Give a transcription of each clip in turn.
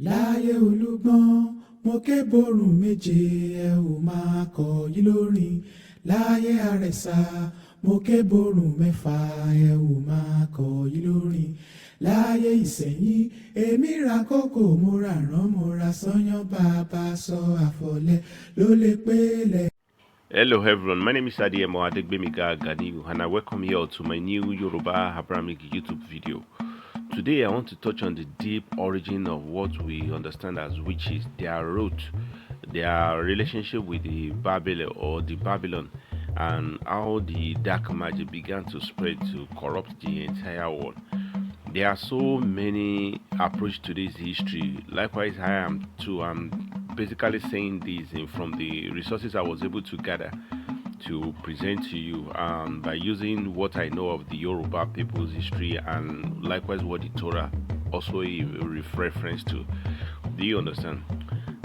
láyé olúgbọ́n mo ké borùn méje ẹ ò máa kọ yí lórin láyé àrẹ̀sà mo ké borùn mẹ́fà ẹ ò máa kọ yí lórin láyé ìsẹ̀yìn èmi ra kókò mo ra rán mo ra sányán bàbá sọ àfọ̀lẹ́ ló lè pélé. Hello everyone, my name is Adiemo Adegbemiga Ganiu and I welcome you all to my new Yoruba Abrahamic YouTube video. Today I want to touch on the deep origin of what we understand as witches, their root, their relationship with the Babylon, and how the dark magic began to spread to corrupt the entire world. There are so many approaches to this history. Likewise, I'm basically saying this from the resources I was able to gather to present to you by using what I know of the Yoruba people's history and likewise what the Torah also reference to. Do you understand?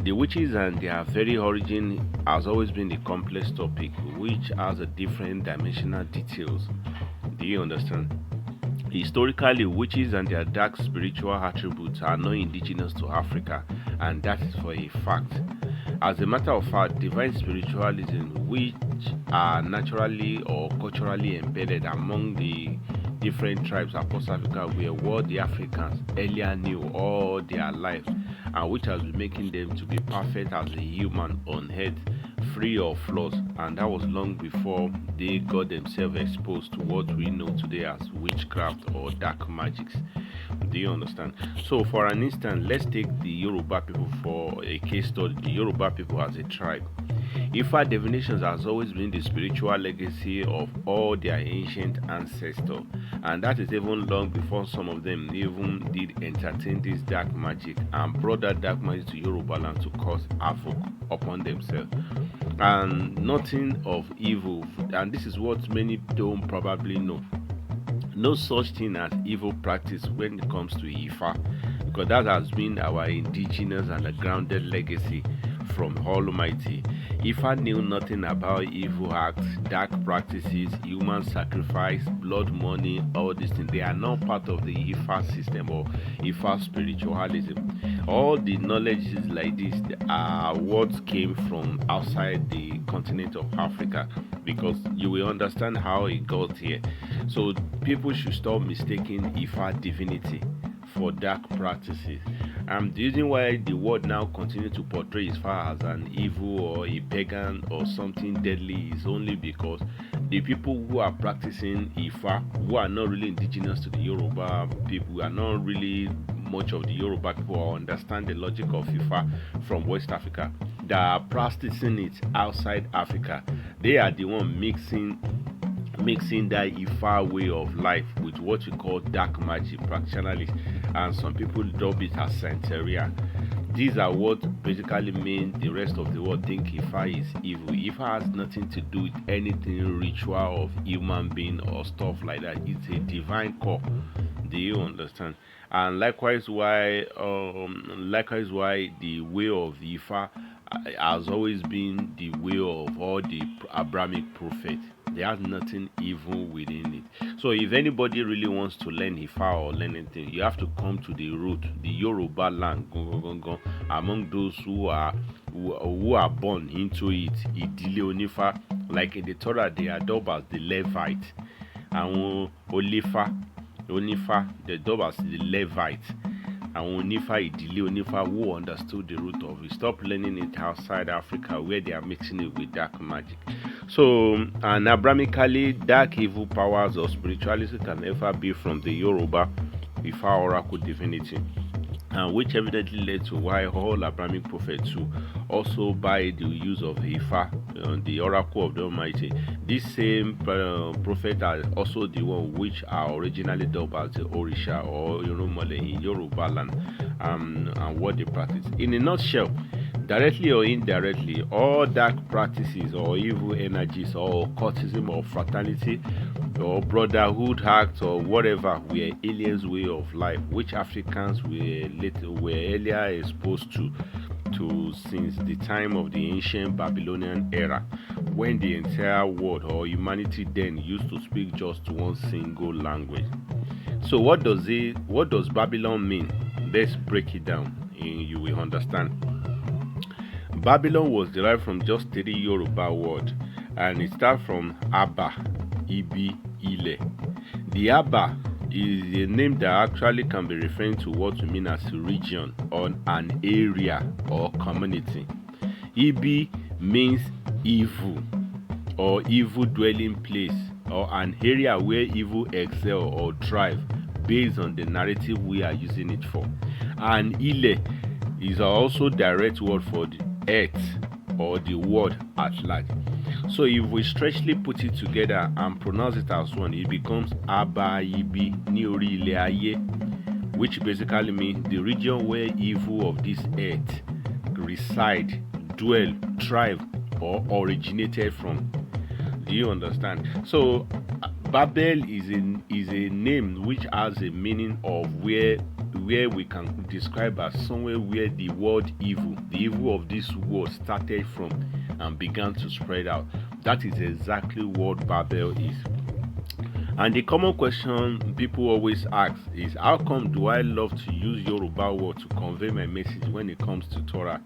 The witches and their very origin has always been a complex topic which has a different dimensional details. Do you understand? Historically, witches and their dark spiritual attributes are not indigenous to Africa, and that is for a fact. As a matter of fact, divine spiritualism, which are naturally or culturally embedded among the different tribes across Africa, were what the Africans earlier knew all their lives, and which has been making them to be perfect as a human on earth, free of flaws, and that was long before they got themselves exposed to what we know today as witchcraft or dark magics. Do you understand? So for an instant, let's take the Yoruba people for a case study. The Yoruba people as a tribe. Ifa divinations has always been the spiritual legacy of all their ancient ancestors, and that is even long before some of them even did entertain this dark magic and brought that dark magic to Yorubaland to cause havoc upon themselves. And nothing of evil, and this is what many don't probably know. No such thing as evil practice when it comes to Ifa, because that has been our indigenous and a grounded legacy from Almighty. Ifa knew nothing about evil acts, dark practices, human sacrifice, blood money, all these things. They are not part of the Ifa system or Ifa spiritualism. All the knowledges like this are what came from outside the continent of Africa, because you will understand how it got here. So people should stop mistaking Ifa divinity for dark practices. The reason why the world now continues to portray Ifa as an evil or a pagan or something deadly is only because the people who are practicing Ifa, who are not really indigenous to the Yoruba people, are not really much of the Yoruba people or understand the logic of Ifa from West Africa, that are practicing it outside Africa. They are the one mixing that Ifa way of life with what we call dark magic practicalities, and some people dub it as Santeria. These are what basically mean the rest of the world think Ifa is evil. Ifa has nothing to do with anything ritual of human being or stuff like that. It's a divine call. Do you understand? And likewise why the way of Ifa has always been the way of all the Abrahamic prophets. There's nothing evil within it. So if anybody really wants to learn Ifa or learn anything, you have to come to the root, the Yoruba land, among those who are born into it. Idile Onifa, like in the Torah, they are dubbed as the Levite, and Onifa, the dubbed as the Levite. And Onifa, Idile Onifa, who understood the root of it. Stop learning it outside Africa where they are mixing it with dark magic. So, and Abrahamically, dark evil powers or spirituality can never be from the Yoruba Ifa oracle divinity, and which evidently led to why all Abrahamic prophets too also by the use of Ifa, the oracle of the Almighty. This same prophet are also the one which are originally dubbed as the Orisha or Yorumale in Yorubaland, and what they practice. In a nutshell, directly or indirectly, all dark practices or evil energies or occultism or fraternity or brotherhood acts or whatever were aliens' way of life, which Africans were earlier exposed to since the time of the ancient Babylonian era, when the entire world or humanity then used to speak just one single language. So what does Babylon mean? Let's break it down. you will understand. Babylon was derived from just 3 Yoruba words, and it starts from Aba, Ibi, Ile. The Aba is a name that actually can be referring to what we mean as a region or an area or community. Ibi means evil or evil dwelling place or an area where evil excel or thrive based on the narrative we are using it for. And Ile is also direct word for the earth or the world at large. So if we stretchly put it together and pronounce it as one, it becomes Aba Ibi Ni Ori Ile Aye, which basically means the region where evil of this earth reside, dwell, thrive, or originated from. Do you understand? So Babel is a name which has a meaning of where we can describe as somewhere where the word evil, the evil of this world started from and began to spread out. That is exactly what Babel is. And the common question people always ask is, how come do I love to use Yoruba word to convey my message when it comes to Torah?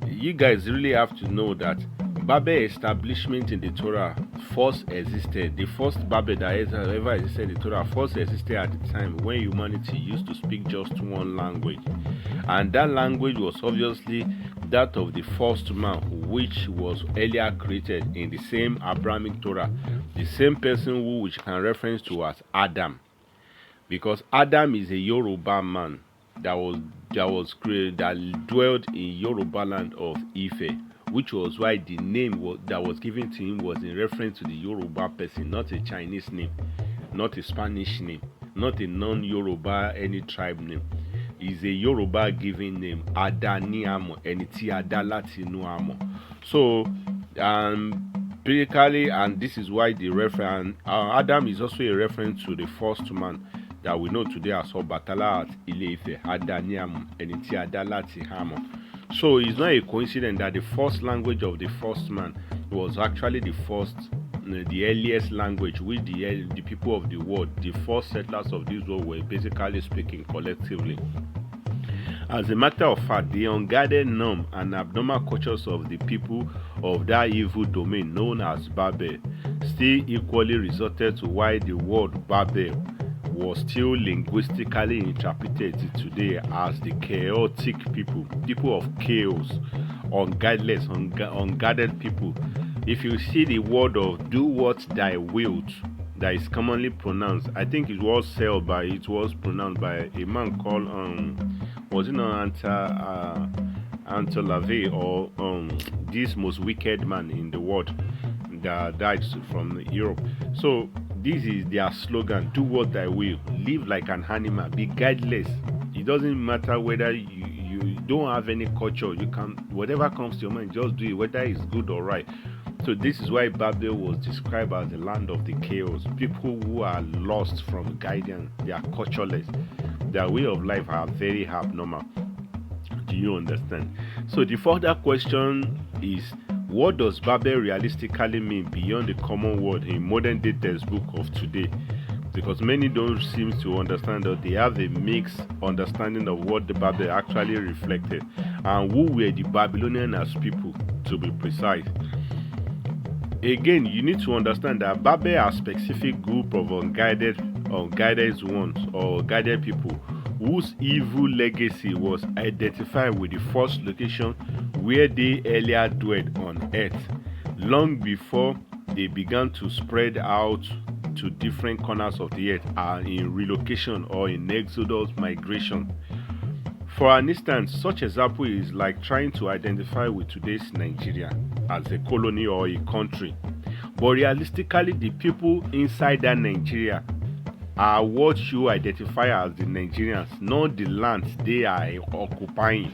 You guys really have to know that Babel establishment in the Torah first existed. The first Babel that ever existed in the Torah first existed at the time when humanity used to speak just one language. And that language was obviously that of the first man, which was earlier created in the same Abrahamic Torah, the same person who which can reference to as Adam. Because Adam is a Yoruba man that dwelled in Yorubaland of Ife, which was why the name that was given to him was in reference to the Yoruba person, not a Chinese name, not a Spanish name, not a non-Yoruba any tribe name. Is a Yoruba given name, Adaniamo, Eniti Adalatinuamo. So basically, and this is why the reference Adam is also a reference to the first man that we know today as Obatala at Ile-Ife, Adaniamo, Eniti Adalatihamo. So it's not a coincidence that the first language of the first man was actually the earliest language which the people of the world, the first settlers of this world, were basically speaking collectively. As a matter of fact, the unguided norm and abnormal cultures of the people of that evil domain known as Babel still equally resulted to why the word Babel was still linguistically interpreted today as the chaotic people of chaos, unguided people. If you see the word of do what thou wilt, that is commonly pronounced, I think it was pronounced by a man called was it not Antolavey or this most wicked man in the world that died from Europe. So this is their slogan: do what thou will, live like an animal, be guideless. It doesn't matter whether you don't have any culture, you can, whatever comes to your mind, just do it, whether it's good or right. So this is why Babel was described as the land of the chaos. People who are lost from guidance, they are cultureless, their way of life are very abnormal. Do you understand? So the further question is, what does Babel realistically mean beyond the common word in modern day textbook of today? Because many don't seem to understand that they have a mixed understanding of what the Babel actually reflected and who were the Babylonians as people, to be precise. Again, you need to understand that Babel are a specific group of unguided ones or guided people whose evil legacy was identified with the first location where they earlier dwelled on earth, long before they began to spread out to different corners of the earth in relocation or in exodus migration. For an instance, such example is like trying to identify with today's Nigeria as a colony or a country. But realistically, the people inside that Nigeria are what you identify as the Nigerians, not the lands they are occupying.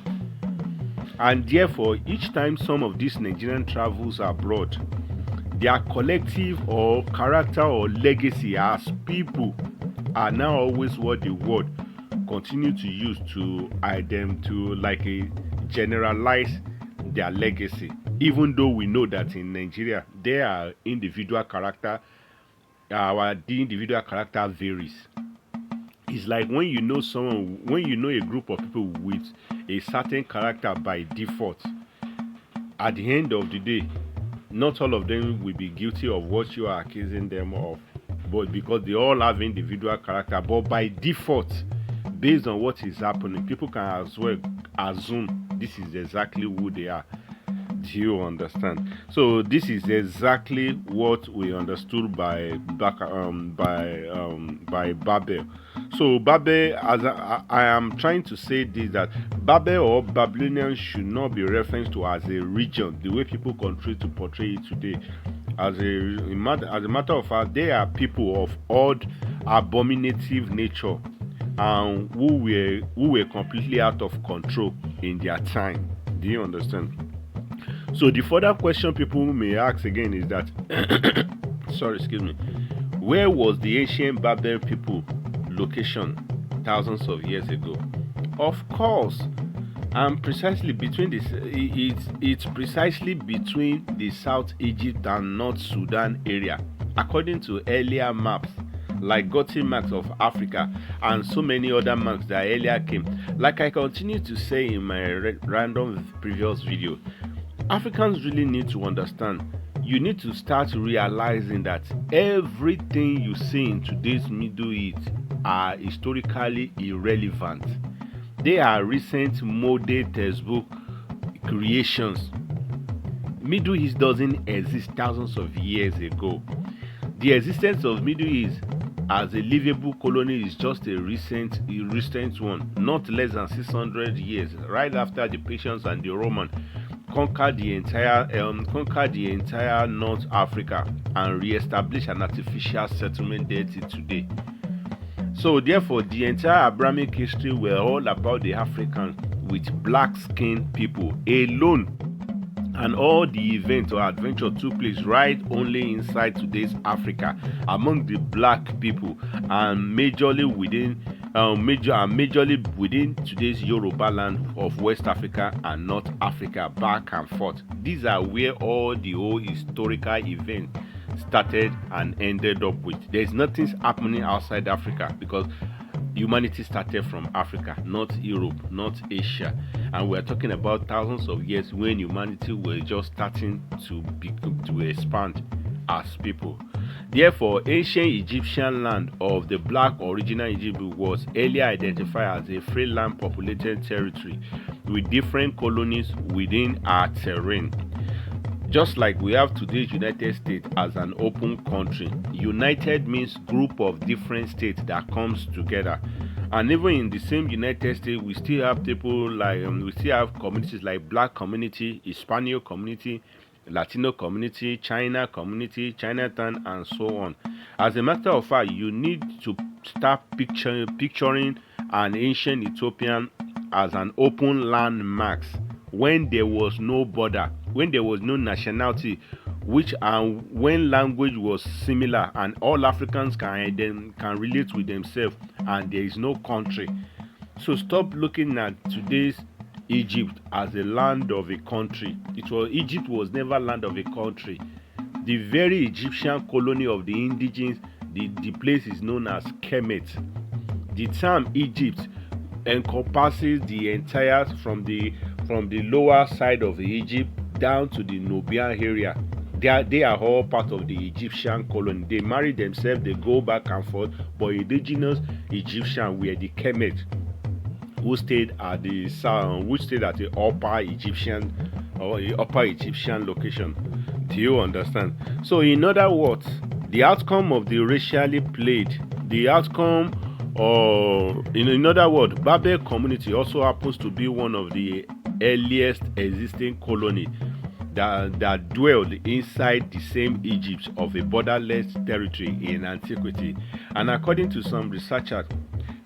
And therefore, each time some of these Nigerian travels abroad, their collective or character or legacy as people are now always what the world continue to use to generalize their legacy, even though we know that in Nigeria there are individual character. The individual character varies. It's like when you know a group of people with a certain character by default. At the end of the day, not all of them will be guilty of what you are accusing them of, but because they all have individual character. But by default, based on what is happening, people can as well assume this is exactly who they are. Do you understand? So this is exactly what we understood by Babel. So Babel, as I am trying to say this, that Babel or Babylonians should not be referenced to as a region, the way people continue to portray it today. As a matter of fact, they are people of odd, abominative nature, and who were completely out of control in their time. Do you understand? So the further question people may ask again is that where was the ancient Babel people location thousands of years ago? Of course, and precisely between this, it's precisely between the South Egypt and North Sudan area, according to earlier maps like Gothic maps of Africa and so many other maps that earlier came. Like I continue to say in my random previous video, Africans really need to understand. You need to start realizing that everything you see in today's Middle East are historically irrelevant. They are recent modern textbook creations. Middle East doesn't exist thousands of years ago. The existence of Middle East as a livable colony is just a recent one, not less than 600 years, right after the Persians and the Romans conquered the entire North Africa and re-established an artificial settlement there till today. So therefore, the entire Abrahamic history were all about the Africans with black-skinned people alone, and all the events or adventure took place right only inside today's Africa among the black people, and majorly within today's Yorubaland of West Africa and North Africa, back and forth. These are where all the old historical events started and ended up with. There's nothing happening outside Africa because humanity started from Africa, not Europe, not Asia, and we're talking about thousands of years when humanity were just starting to expand as people. Therefore, ancient Egyptian land of the black original Egypt was earlier identified as a free land populated territory with different colonies within our terrain. Just like we have today's United States as an open country. United means group of different states that comes together. And even in the same United States, we still have people like, we still have communities like black community, Hispanic community, Latino community, China community, Chinatown, and so on. As a matter of fact, you need to start picturing an ancient Ethiopian as an open land max when there was no border, when there was no nationality, when language was similar and all Africans can relate with themselves, and there is no country. So stop looking at today's Egypt as a land of a country. Egypt was never land of a country. The very Egyptian colony of the indigenous, the place is known as Kemet. The term Egypt encompasses the entire from the lower side of Egypt down to the Nubian area. They are all part of the Egyptian colony. They marry themselves, they go back and forth, but indigenous Egyptian were the Kemet, who stayed at the upper Egyptian location. Do you understand? So in other words, the outcome of the racially played, in other words, Babel community also happens to be one of the earliest existing colony that dwelled inside the same Egypt of a borderless territory in antiquity. And according to some researchers,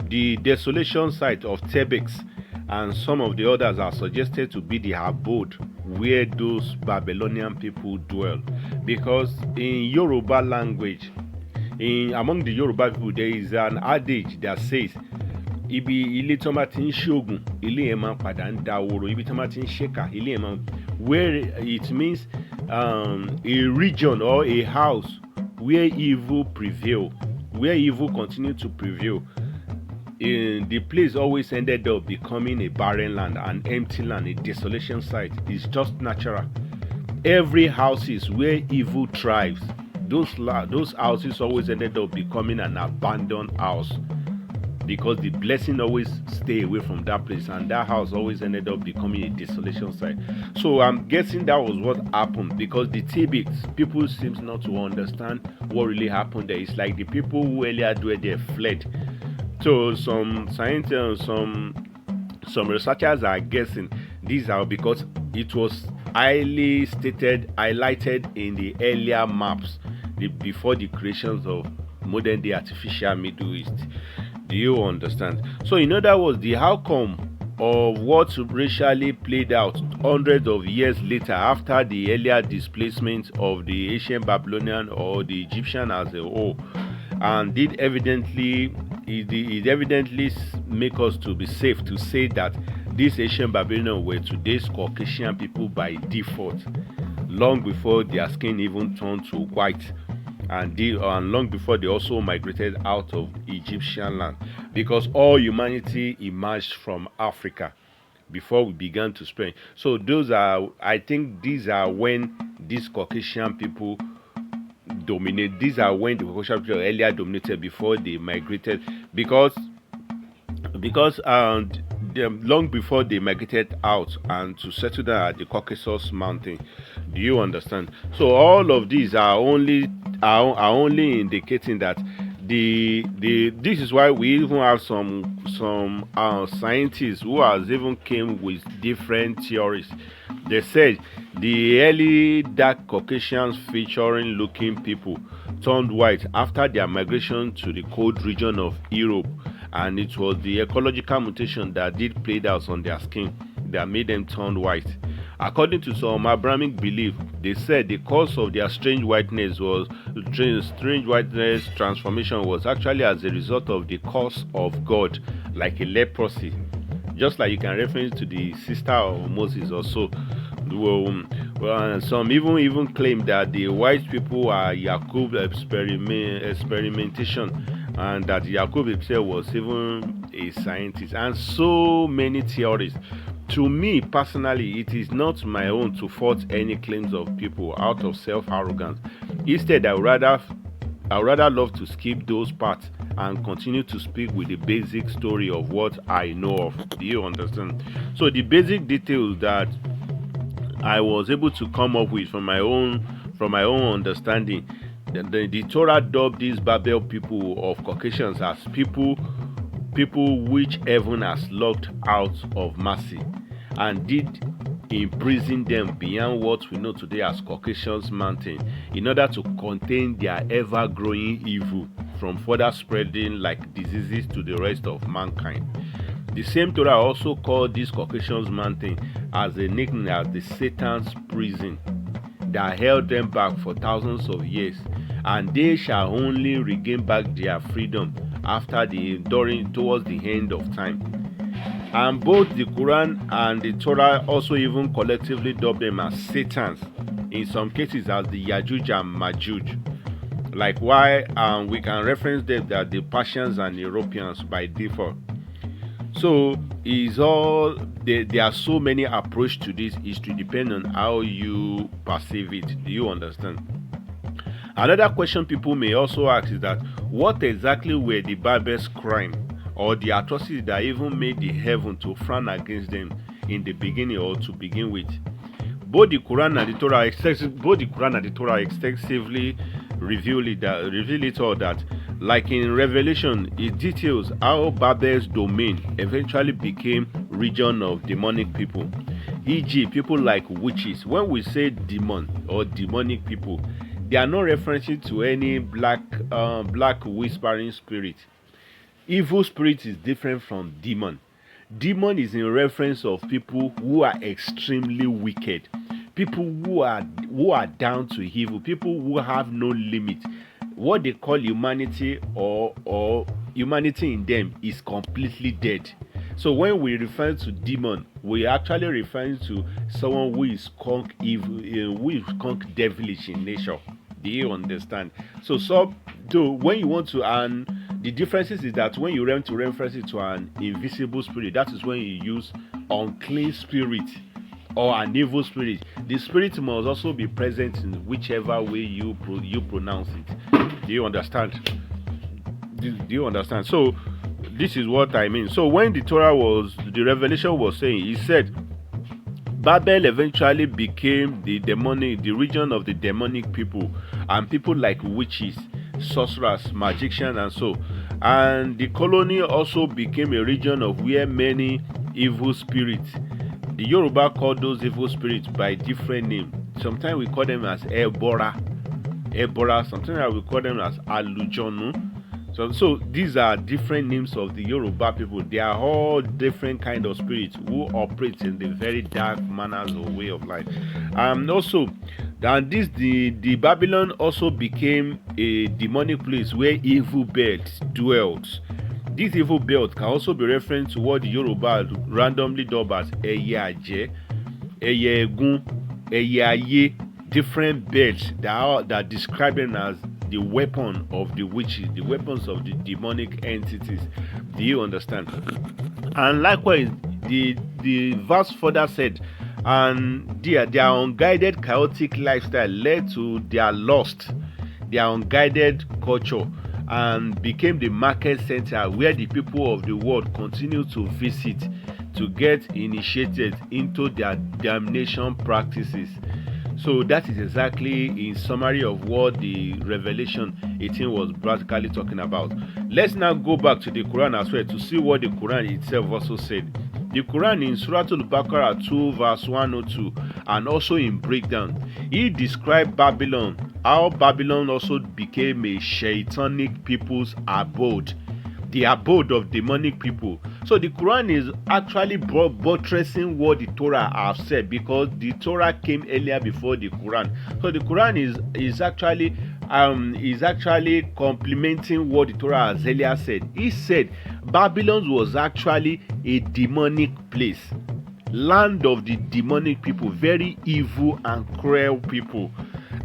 the desolation site of Thebes and some of the others are suggested to be the abode where those Babylonian people dwell, because in Yoruba language, among the Yoruba people, there is an adage that says, ibi ilé tó máa ti ń ṣoògùn, ilé yẹn máa padà ń dahoro, ibi tó máa ti ń ṣèkà, ilé yẹn máa, where it means a region or a house where evil continue to prevail. the place always ended up becoming a barren land, an empty land, a desolation site. It's just natural. Every houses where evil thrives, those houses always ended up becoming an abandoned house, because the blessing always stay away from that place, and that house always ended up becoming a desolation site. So I'm guessing that was what happened, because the tidbits, people seems not to understand what really happened there. It's like the people who earlier were there fled. So some scientists, some researchers are guessing these are because it was highly stated, highlighted in the earlier maps, before the creations of modern day artificial Middle East. Do you understand? So in other words, the outcome of what racially played out hundreds of years later, after the earlier displacement of the ancient Babylonian or the Egyptian as a whole, and it evidently make us to be safe to say that these ancient Babylonians were today's Caucasian people by default, long before their skin even turned to white, and long before they also migrated out of Egyptian land, because all humanity emerged from Africa before we began to spread. So I think these are when these Caucasian people dominate. These are when the Caucasian people earlier dominated before they migrated, because long before they migrated out and to settle down at the Caucasus Mountain. Do you understand? So all of these are only indicating that this is why we even have some scientists who has even came with different theories. They said the early dark Caucasians featuring looking people turned white after their migration to the cold region of Europe, and it was the ecological mutation that did played out on their skin that made them turn white. According to some Abrahamic belief, they said the cause of their strange whiteness transformation was actually as a result of the curse of God, like a leprosy. Just like you can reference to the sister of Moses or so. Some even claim that the white people are Yakub experimentation, and that Yakub himself was even a scientist, and so many theories. To me personally, it is not my own to fault any claims of people out of self-arrogance. Instead, I would rather love to skip those parts and continue to speak with the basic story of what I know of. Do you understand? So the basic details that I was able to come up with from my own understanding, the Torah dubbed these Babel people of Caucasians as people which heaven has locked out of mercy, and did imprison them beyond what we know today as Caucasus Mountain, in order to contain their ever-growing evil from further spreading like diseases to the rest of mankind. The same Torah also called this Caucasus Mountain as a nickname as the Satan's prison that held them back for thousands of years, and they shall only regain back their freedom towards the end of time. And both the Quran and the Torah also even collectively dub them as Satans, in some cases as the Yajuj and Majuj. Like why we can reference them that the Persians and Europeans by default. So there are so many approaches to this. Is to depend on how you perceive it. Do you understand? Another question people may also ask is that what exactly were the barbarous crime or the atrocities that even made the heaven to frown against them in the beginning, or to begin with? Both the Quran and the Torah extensively reveal it all. That, like in Revelation, it details how Babel's domain eventually became region of demonic people, e.g., people like witches. When we say demon or demonic people, they are not referencing to any black whispering spirit. Evil spirit is different from demon. Demon is in reference of people who are extremely wicked, people who are down to evil, people who have no limit. What they call humanity or humanity in them is completely dead. So when we refer to demon, we actually refer to someone who is skunk evil, who is skunk devilish in nature. Do you understand? So when you want to, and The differences is that when you want to reference it to an invisible spirit, that is when you use unclean spirit or an evil spirit. The spirit must also be present in whichever way you pronounce it. Do you understand? Do you understand? So this is what I mean. So when the revelation was saying, he said Babel eventually became the region of the demonic people, and people like witches, sorcerers, magicians, and so. And the colony also became a region of where many evil spirits. The Yoruba call those evil spirits by different names. Sometimes we call them as Ebora. Sometimes we call them as Alujonu. So these are different names of the Yoruba people. They are all different kind of spirits who operate in the very dark manners or way of life. Also, the Babylon also became a demonic place where evil birds dwelt. This evil bird can also be referring to what the Yoruba randomly dub as Eye Aje, Eye Egun, Eye Aye, different birds that describe them as the weapon of the witches, the weapons of the demonic entities. Do you understand? And likewise, the verse further said, and their unguided, chaotic lifestyle led to their lust, their unguided culture, and became the market center where the people of the world continue to visit to get initiated into their damnation practices. So that is exactly in summary of what the Revelation 18 was practically talking about. Let's now go back to the Quran as well to see what the Quran itself also said. The Quran in Surah Al-Baqarah 2 verse 102 and also in breakdown, he described Babylon, how Babylon also became a shaitanic people's abode, the abode of demonic people. So the Quran is actually buttressing what the Torah have said, because the Torah came earlier before the Quran. So the Quran is actually complementing what the Torah has earlier said. He said Babylon was actually a demonic place, land of the demonic people, very evil and cruel people.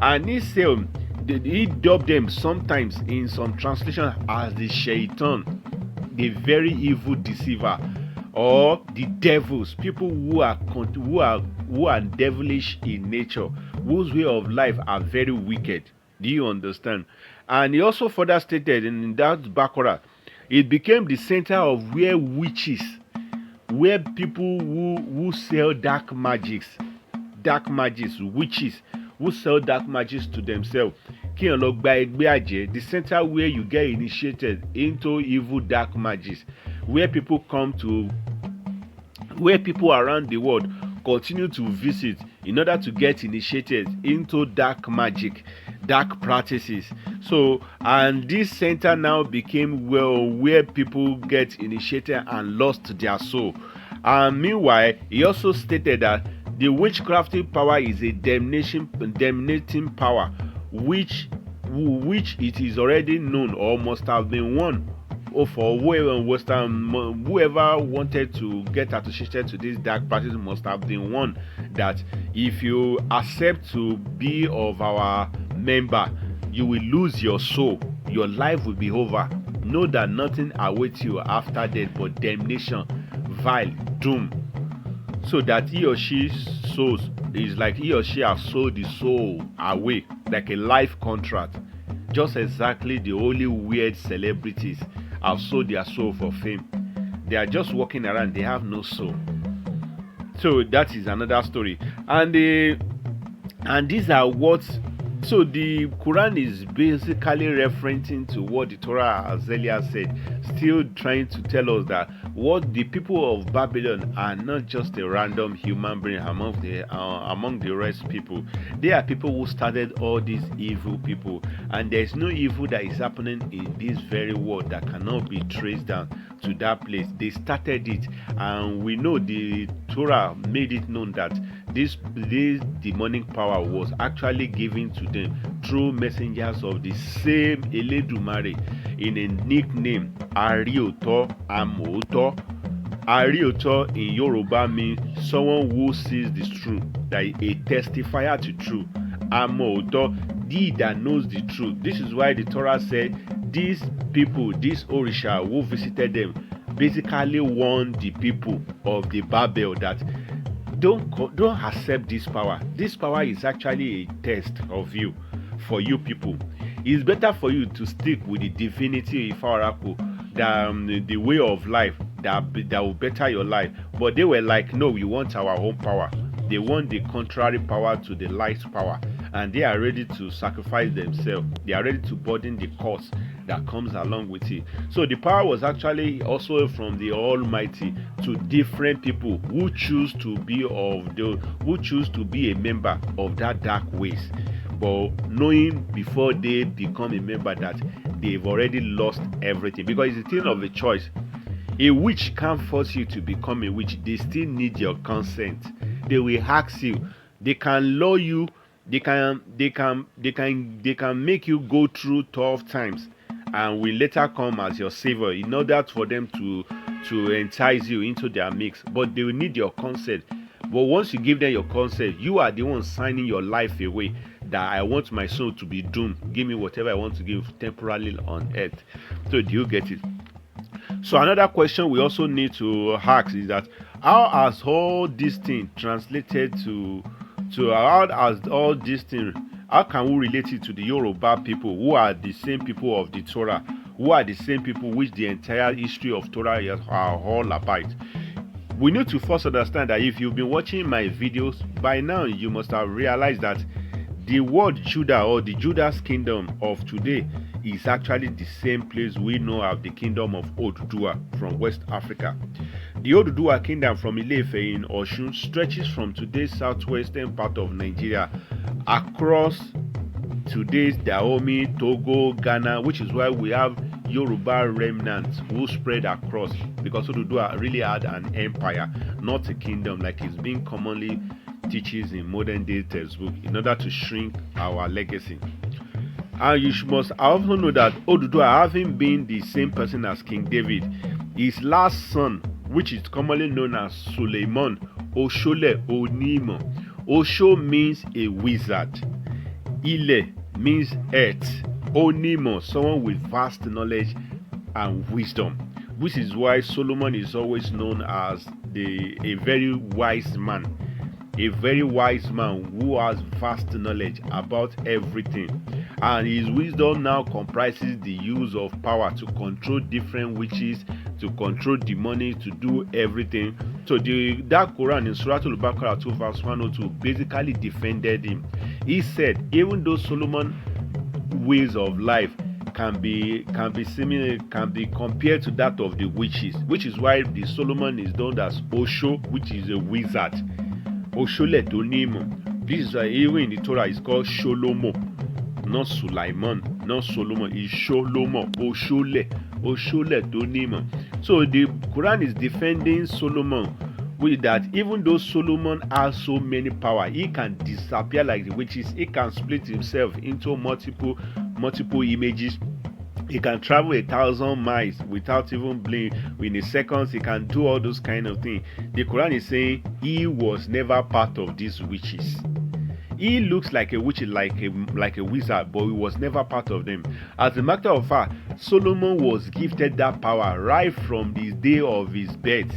And he said he dubbed them sometimes in some translation as the Shaitan, the very evil deceiver, or the devils, people who are devilish in nature, whose way of life are very wicked. Do you understand? And he also further stated in that Baqarah, it became the center of where witches, where people who sell dark magics, witches who sell dark magics to themselves, the center where you get initiated into evil dark magics, where people around the world continue to visit in order to get initiated into dark magic, dark practices. So, and this center now became where people get initiated and lost their soul. And meanwhile, he also stated that the witchcrafting power is a damnating power, which it is already known or must have been won for whoever wanted to get associated to this dark practice must have been warned that if you accept to be of our member, you will lose your soul, your life will be over. Know that nothing awaits you after death but damnation, vile, doom. So that he or she souls is like he or she has sold the soul away like a life contract. Just exactly the only weird celebrities have sold their soul for fame. They are just walking around, they have no soul. So that is another story. And these are what, so the Quran is basically referencing to what the Torah has earlier said, still trying to tell us that what the people of Babylon are not just a random human being among the rest people. They are people who started all these evil people, and there is no evil that is happening in this very world that cannot be traced down to that place. They started it, and we know the Torah made it known that this demonic power was actually given to them through messengers of the same Eledumare in a nickname Arioto Amoto. Arioto in Yoruba means someone who sees the truth, that is a testifier to truth. Amoto, he that knows the truth. This is why the Torah said these people, this Orisha who visited them, basically warned the people of the Babel that don't accept this power. This power is actually a test of you, for you people. It's better for you to stick with the divinity of Oracle than the way of life that will better your life. But they were like, no, we want our own power. They want the contrary power to the light power, and they are ready to sacrifice themselves. They are ready to burden the cost that comes along with it. So the power was actually also from the Almighty to different people who choose to be a member of that dark ways, but knowing before they become a member that they've already lost everything, because it's a thing of a choice. A witch can't force you to become a witch. They still need your consent. They will ask you. They can lure you. They can make you go through tough times, and will later come as your savior in order for them to entice you into their mix. But they will need your consent. But once you give them your consent, you are the one signing your life away. That I want my soul to be doomed. Give me whatever I want to give temporarily on earth. So do you get it? So another question we also need to ask is that how has all these things translated to how has all these things, how can we relate it to the Yoruba people, who are the same people of the Torah, who are the same people which the entire history of Torah are all about? We need to first understand that if you've been watching my videos, by now you must have realized that the word Judah, or the Judah's kingdom of today, is actually the same place we know of the kingdom of Oduduwa from West Africa. The Oduduwa kingdom from Ile-Ife in Osun stretches from today's southwestern part of Nigeria across today's Dahomey, Togo, Ghana, which is why we have Yoruba remnants who spread across, because Oduduwa really had an empire, not a kingdom like it's being commonly teaches in modern day textbook, in order to shrink our legacy. And you must also know that Oduduwa, having been the same person as King David, his last son, which is commonly known as Suleiman Oshole Onimo. Osho means a wizard. Ile means earth. Onimo, someone with vast knowledge and wisdom, which is why Solomon is always known as a very wise man. A very wise man who has vast knowledge about everything, and his wisdom now comprises the use of power to control different witches, to control demonic, to do everything. So that Quran in Surah Al-Baqarah 2 verse 102 basically defended him. He said even though Solomon's ways of life can be similar, can be compared to that of the witches, which is why the Solomon is known as Osho, which is a wizard. Oshole Donimo. This is why even in the Torah is called Sholomo, not Sulaiman, not Solomon. It's Sholomo, Oshole Donimo. So the Quran is defending Solomon with that even though Solomon has so many power, he can disappear like the witches. He can split himself into multiple images. He can travel 1,000 miles without even blink. In a second, he can do all those kind of things. The Quran is saying he was never part of these witches. He looks like a witch, like a wizard, but he was never part of them. As a matter of fact, Solomon was gifted that power right from the day of his birth.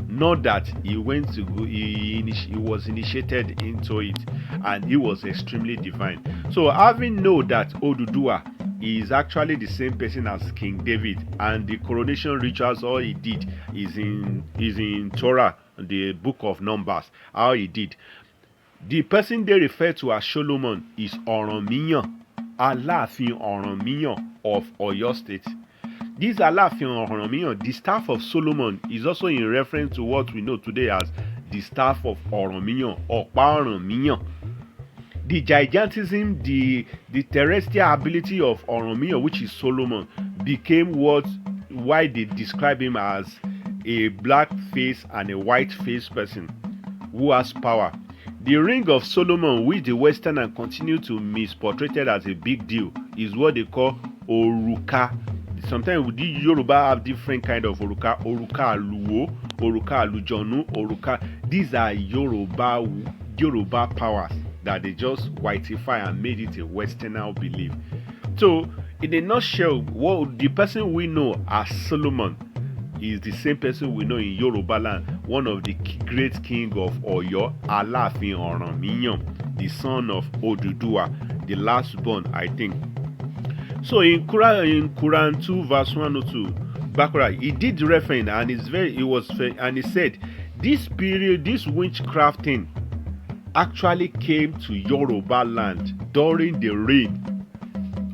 Not that he went to go, he was initiated into it, and he was extremely divine. So having known that Oduduwa is actually the same person as King David, and the coronation rituals, all he did is in Torah, the book of Numbers, how he did. The person they refer to as Solomon is Oranmiyan, Alaafin Oranmiyan of Oyo State. This Alaafin Oranmiyan, the staff of Solomon, is also in reference to what we know today as the staff of Oranmiyan, Opa Oranmiyan. The gigantism, the terrestrial ability of Oranmiyan, which is Solomon, became why they describe him as a black face and a white face person who has power. The ring of Solomon, which the Westerners continue to misportray as a big deal, is what they call Oruka. Sometimes the Yoruba have different kind of Oruka. Oruka Aluwo, Oruka Alujonu, Oruka. These are Yoruba powers that they just whiteify and made it a Westerner belief. So in a nutshell, what the person we know as Solomon is the same person we know in Yorubaland, one of the great king of Oyo, Alaafin Oranmiyan, the son of Oduduwa, the last born, I think. So in Quran 2 verse 102, Bakura, he did reference, and he said this period, this witchcraft thing actually came to Yorubaland during the reign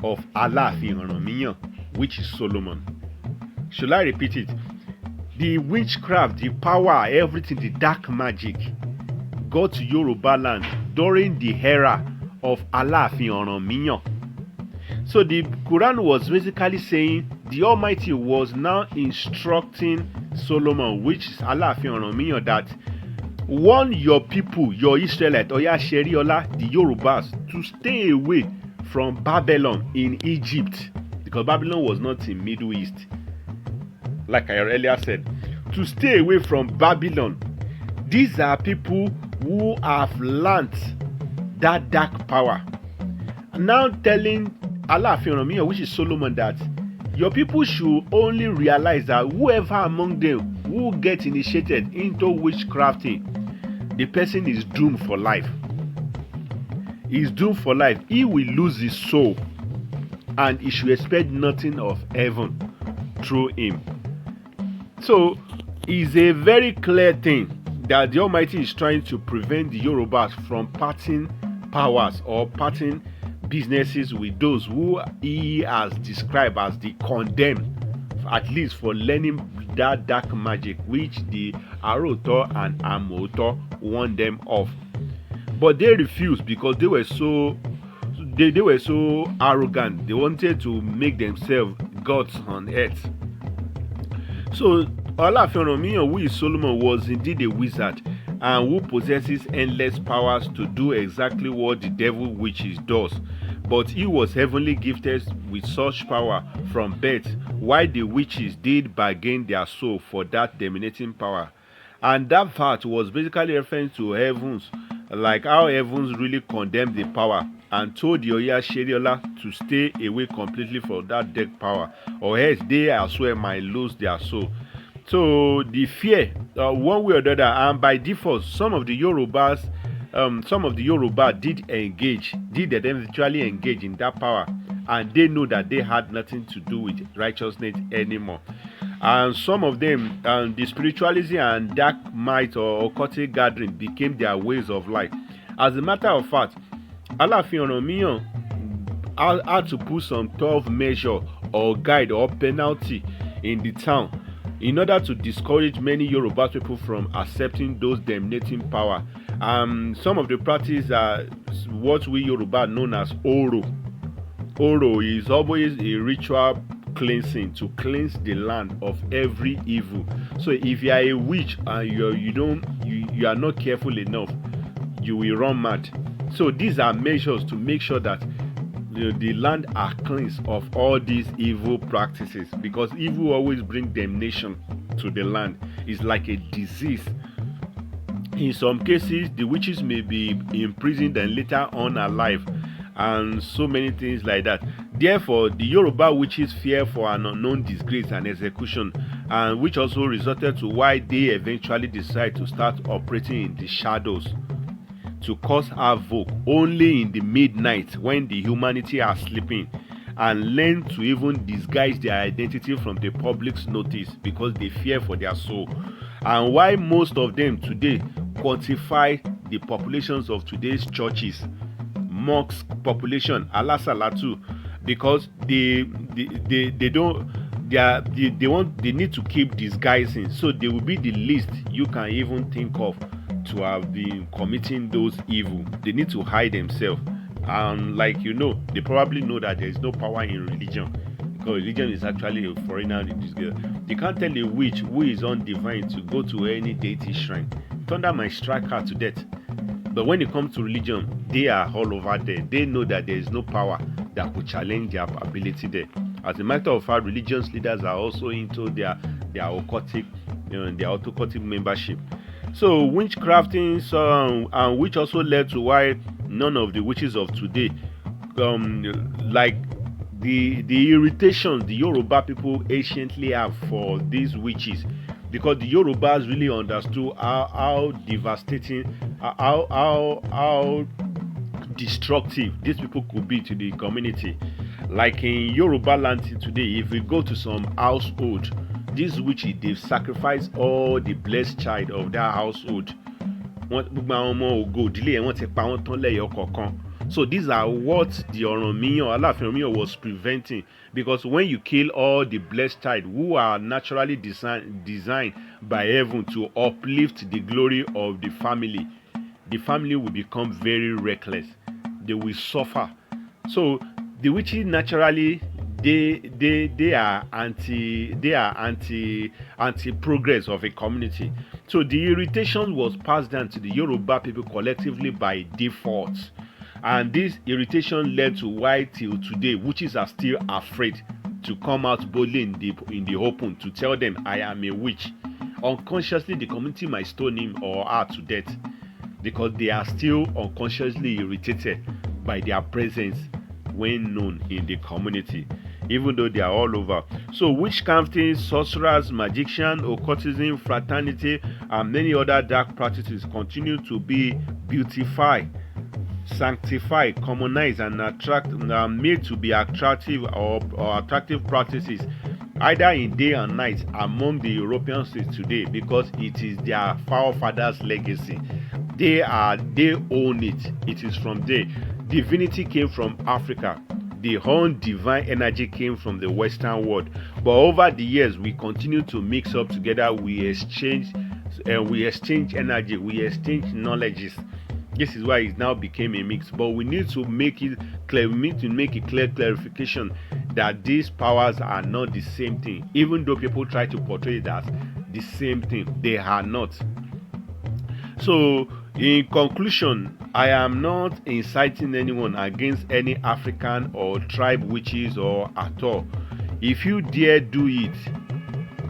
of Alaafin Oranmiyan, which is Solomon. Should I repeat it? The witchcraft, the power, everything, the dark magic got to Yorubaland during the era of Alaafin Oranmiyan. So the Quran was basically saying the Almighty was now instructing Solomon, which is Alaafin Oranmiyan, that warn your people, your Israelites, Oya Sheriola, the Yorubas, to stay away from Babylon in Egypt, because Babylon was not in Middle East. Like I earlier said, to stay away from Babylon. These are people who have learnt that dark power. Now telling Alaafin Oranmiyan, which is Solomon, that your people should only realize that whoever among them who get initiated into witchcrafting, the person is doomed for life. He is doomed for life. He will lose his soul, and he should expect nothing of heaven through him. So it's a very clear thing that the Almighty is trying to prevent the Yorubas from parting powers or parting businesses with those who he has described as the condemned, at least for learning that dark magic which the Aroto and Amoto warned them of. But they refused because they were so arrogant. They wanted to make themselves gods on earth. So Alaafin Oranmiyan, who is Solomon, was indeed a wizard and who possesses endless powers to do exactly what the devil witches does. But he was heavenly gifted with such power from birth, while the witches did bargain their soul for that dominating power. And that fact was basically referring to heavens, like how heavens really condemned the power and told the Oya Sheriola to stay away completely from that dark power, or else they as well might lose their soul. So the fear, one way or the other, and by default, some of the Yoruba did eventually engage in that power, and they know that they had nothing to do with righteousness anymore. And some of them, the spirituality and dark might or occultic gathering became their ways of life. As a matter of fact, Alaafin Oranmiyan had to put some tough measure or guide or penalty in the town in order to discourage many Yoruba people from accepting those dominating power. Some of the practice are what we Yoruba known as Oro. Oro is always a ritual cleansing to cleanse the land of every evil. So if you are a witch and you are not careful enough, you will run mad. So these are measures to make sure that the land are cleansed of all these evil practices, because evil always brings damnation to the land. It's like a disease. In some cases, the witches may be imprisoned and later on alive, and so many things like that. Therefore, the Yoruba witches fear for an unknown disgrace and execution, and which also resulted to why they eventually decide to start operating in the shadows to cause havoc only in the midnight when the humanity are sleeping, and learn to even disguise their identity from the public's notice because they fear for their soul. And why most of them today quantify the populations of today's churches, mosque population, alasalatu, because they need to keep disguising, so they will be the least you can even think of to have been committing those evil. They need to hide themselves, and they probably know that there is no power in religion, because religion is actually a foreigner. They can't tell a witch who is undivine to go to any deity shrine. Thunder might strike her to death. But when it comes to religion, they are all over there. They know that there is no power that could challenge their ability there. As a matter of fact, religious leaders are also into their occultic, their occultic membership. So witchcrafting, and which also led to why none of the witches of today, the irritation the Yoruba people anciently have for these witches, because the Yorubas really understood how devastating, how destructive these people could be to the community. Like in Yorubaland today, if we go to some household, these witches, they've sacrificed all the blessed child of that household. So these are what the Alaafin Oranmiyan was preventing, because when you kill all the blessed child who are naturally designed by heaven to uplift the glory of the family will become very reckless. They will suffer. So the witches naturally they are anti progress of a community. So the irritation was passed down to the Yoruba people collectively by default, and this irritation led to why till today witches are still afraid to come out boldly in the open to tell them, I am a witch. Unconsciously the community might stone him or her to death, because they are still unconsciously irritated by their presence when known in the community, even though they are all over. So witchcrafting, sorcerers, magician, occultism, fraternity, and many other dark practices continue to be beautified, sanctified, commonized, and made to be attractive or attractive practices, either in day and night, among the European states today, because it is their forefathers' legacy. They own it. It is from there. Divinity came from Africa. The whole divine energy came from the Western world. But over the years, we continue to mix up together. We exchange energy. We exchange knowledges. This is why it now became a mix. But we need to make it clear. We need to make a clear clarification that these powers are not the same thing. Even though people try to portray it as the same thing, they are not. So, in conclusion, I am not inciting anyone against any African or tribe witches or at all. If you dare do it,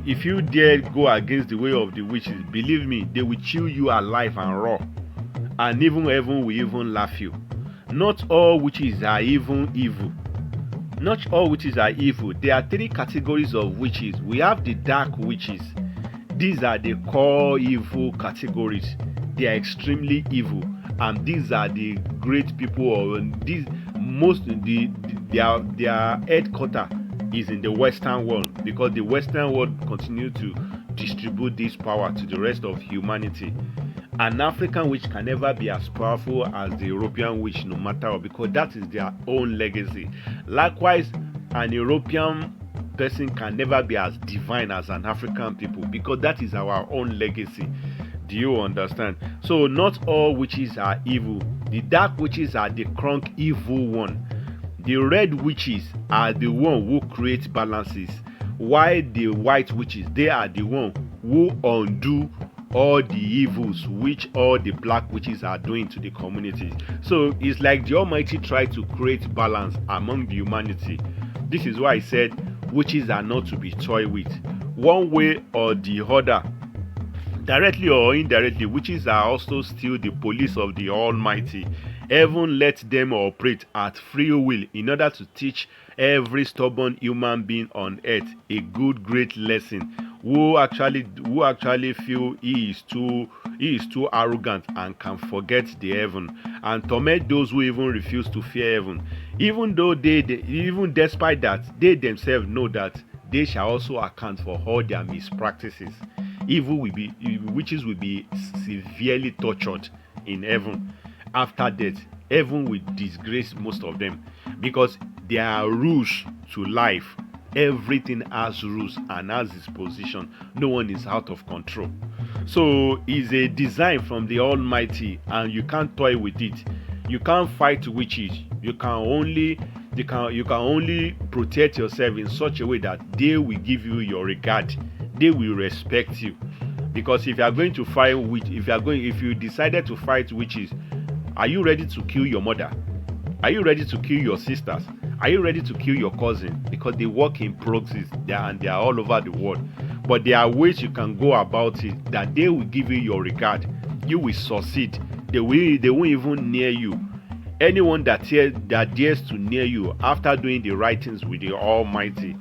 if you dare go against the way of the witches, believe me, they will chew you alive and raw. And even heaven will even laugh you. Not all witches are even evil. Not all witches are evil. There are 3 categories of witches. We have the dark witches. These are the core evil categories. They are extremely evil, and these are the great people. Or their headquarters is in the Western world, because the Western world continue to distribute this power to the rest of humanity. An African witch can never be as powerful as the European witch, no matter what, because that is their own legacy. Likewise, an European person can never be as divine as an African people, because that is our own legacy. Do you understand? So not all witches are evil. The dark witches are the crunk evil one. The red witches are the one who create balances, while the white witches, they are the one who undo all the evils which all the black witches are doing to the community. So it's like the Almighty tried to create balance among the humanity. This is why I said witches are not to be toyed with. One way or the other, directly or indirectly, witches are also still the police of the Almighty. Heaven let them operate at free will in order to teach every stubborn human being on earth a great lesson. Who actually feel he is too arrogant and can forget the heaven, and torment those who even refuse to fear heaven, even though even despite that, they themselves know that they shall also account for all their mispractices. Witches will be severely tortured in heaven. After death, heaven will disgrace most of them, because there are rules to life. Everything has rules and has its position. No one is out of control. So it's a design from the Almighty, and you can't toy with it. You can't fight witches. You can only protect yourself in such a way that they will give you your regard. They will respect you. Because if you are going to fight if you decided to fight witches, are you ready to kill your mother? Are you ready to kill your sisters? Are you ready to kill your cousin? Because they work in proxies and they are all over the world. But there are ways you can go about it that they will give you your regard. You will succeed. They won't even near you. Anyone that dares to near you after doing the right things with the Almighty,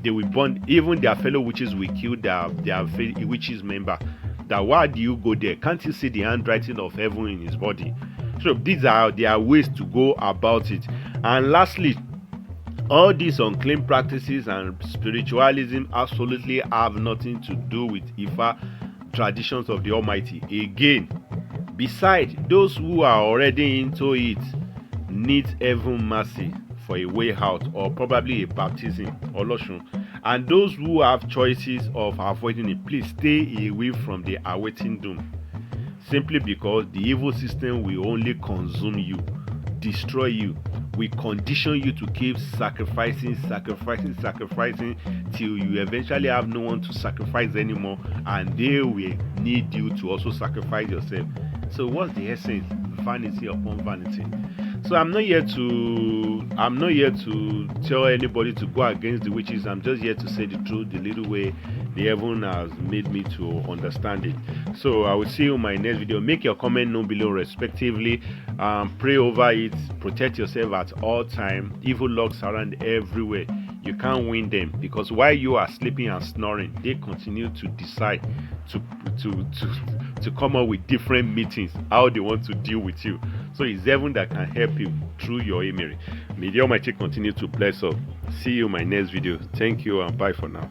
they will burn. Even their fellow witches will kill their witches member. That why do you go there? Can't you see the handwriting of heaven in his body? So these are their ways to go about it. And lastly, all these unclean practices and spiritualism absolutely have nothing to do with Ifa traditions of the Almighty. Again, besides, those who are already into it need heaven mercy for a way out, or probably a baptism or lotion. And those who have choices of avoiding it, please stay away from the awaiting doom. Simply because the evil system will only consume you, destroy you. We condition you to keep sacrificing till you eventually have no one to sacrifice anymore, and they will need you to also sacrifice yourself. So what's the essence? Vanity upon vanity. So I'm not here to tell anybody to go against the witches. I'm just here to say the truth, the little way the heaven has made me to understand it. So I will see you in my next video. Make your comment known below respectively. Pray over it. Protect yourself at all time. Evil lurks around everywhere. You can't win them, because while you are sleeping and snoring, they continue to decide to come up with different meetings, how they want to deal with you. So it's heaven that can help you through your email. May the Almighty continue to bless us. See you in my next video. Thank you and bye for now.